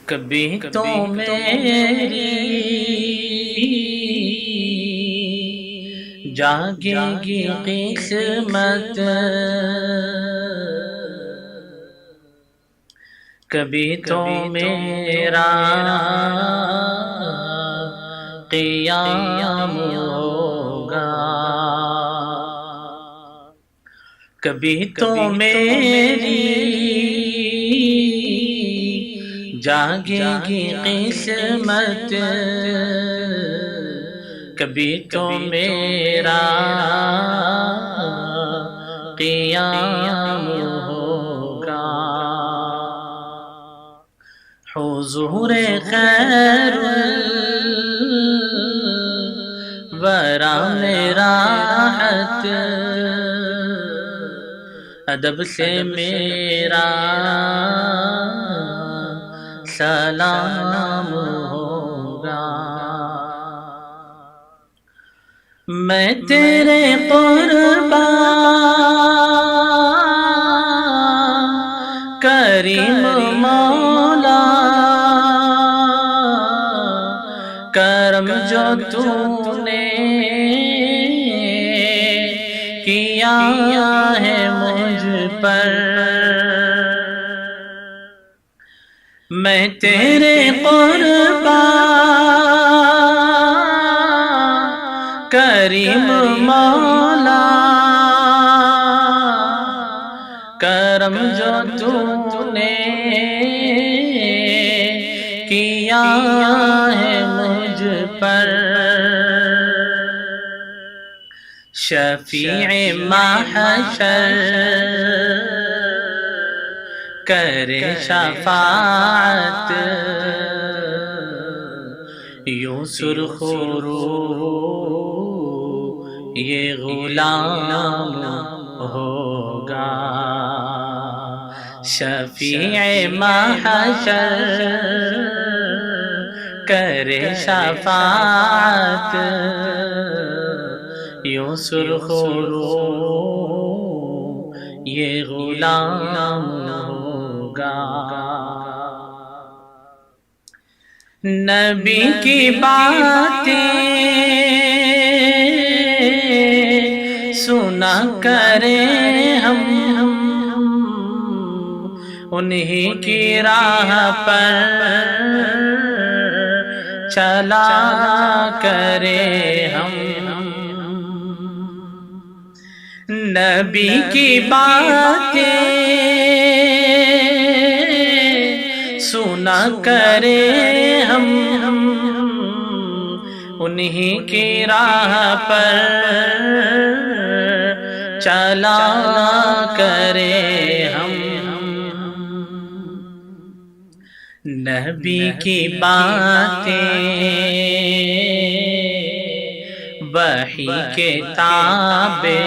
کبھی تو میری جاگے گی قسمت، کبھی تو میرا قیام ہوگا، کبھی تو میری جاگے گی قسمت، کبھی تو میرا قیام ہوگا۔ حضور خیر الورا میں راحت ادب سے میرا سلام ہوگا۔ میں تیرے قربان کریم مولا، کرم جو تو نے کیا ہے مجھ پر، میں تیرے قربان کریم مولا، کرم جو تو نے کیا ہے مجھ پر، شفیع محشر کرے شفاعت، یوں سرخ رو یہ غلام ہوگا، شفیع محشر کرے شفاعت، یوں سرخ رو یہ غلام ہوگا۔ نبی کی باتیں سنا کریں ہم، انہی کی راہ پر چلا کریں ہم، نبی کی باتیں سنا کریں ہم، انہی کی راہ پر چلا کریں ہم، نبی کی باتیں وحی کے تابع،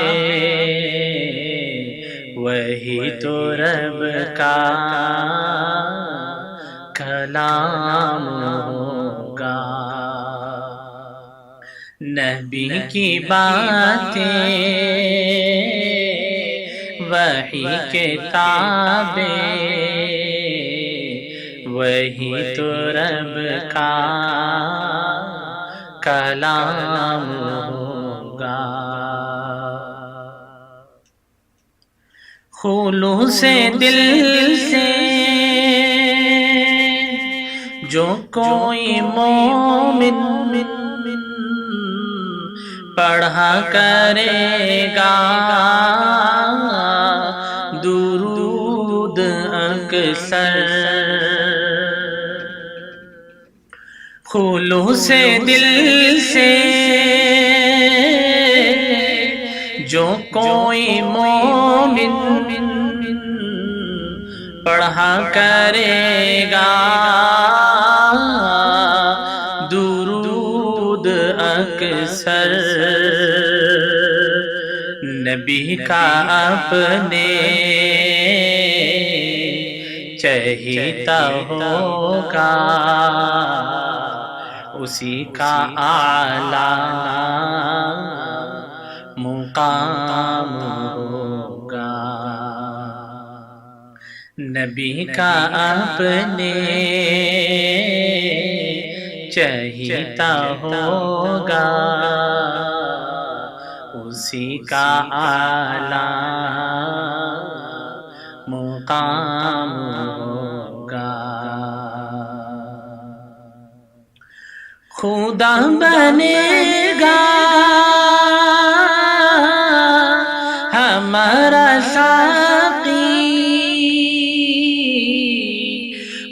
وہی تو رب کا کلام ہوگا، نبی کی باتیں وحی کے تابع، وہی تو رب کا کلام ہوگا۔ خلوص دل سے جو کوئی مومن پڑھا کرے گا درود اکثر، خلوص دل سے جو کوئی مومن پڑھا کرے گا درود اکثر، نبی کا اپنے چہیتا ہوگا، اسی کا اعلیٰ مقام ہوگا، نبی کا اپنے چہیتا ہوگا اسی کا اعلیٰ مقام ہوگا خدا بنے گا ہمارا ساقی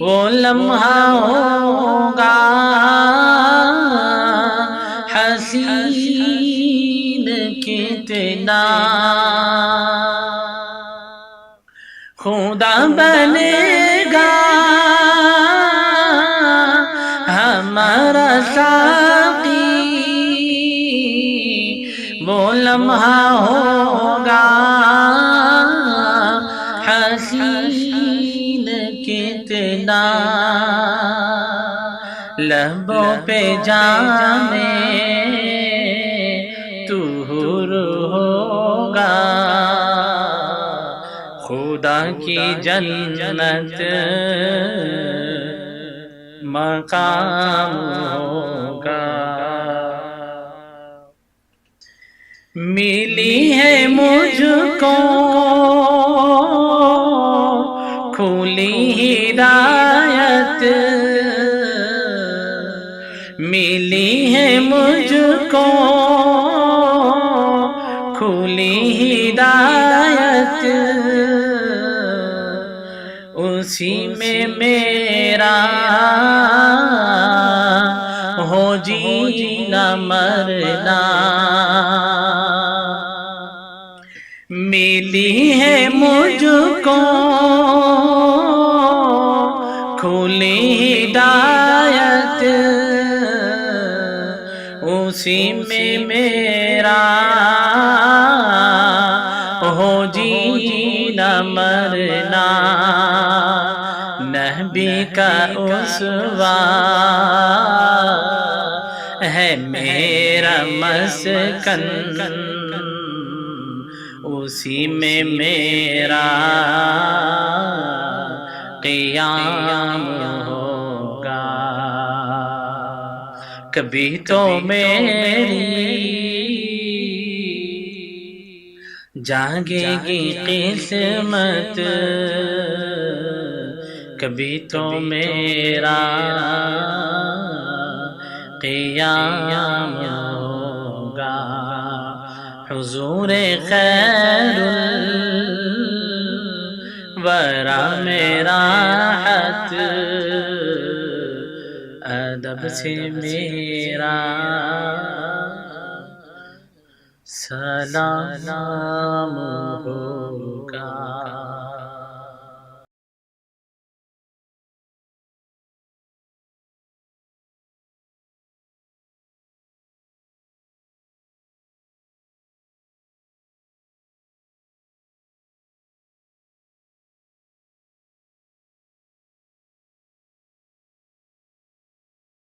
وہ لمحہ ہوگا حسین کتنا خدا بنے گا ہمارا ساقی وہ لمحہ ہوگا حسین کتنا لبوں پہ جام طہور ہوگا خدا کی جنت مقام ہوگا ملی ہے مجھ کو کھلی ہدایت ملی ہے مجھ کو کھلی ہدایت اسی میں میرا ہو جینا مرنا ملی ہے مجھ کو کھلی ہدایت اسی میں میرا ہو جینا مرنا نبی کا اسوہ ہے میرا مسکن اسی میں میرا قیام ہوگا کبھی تو میری جاگے گی قسمت کبھی تو میرا قیام ہوگا حضور خیر الورا میرا راحت ادب سے میرا سلام ہو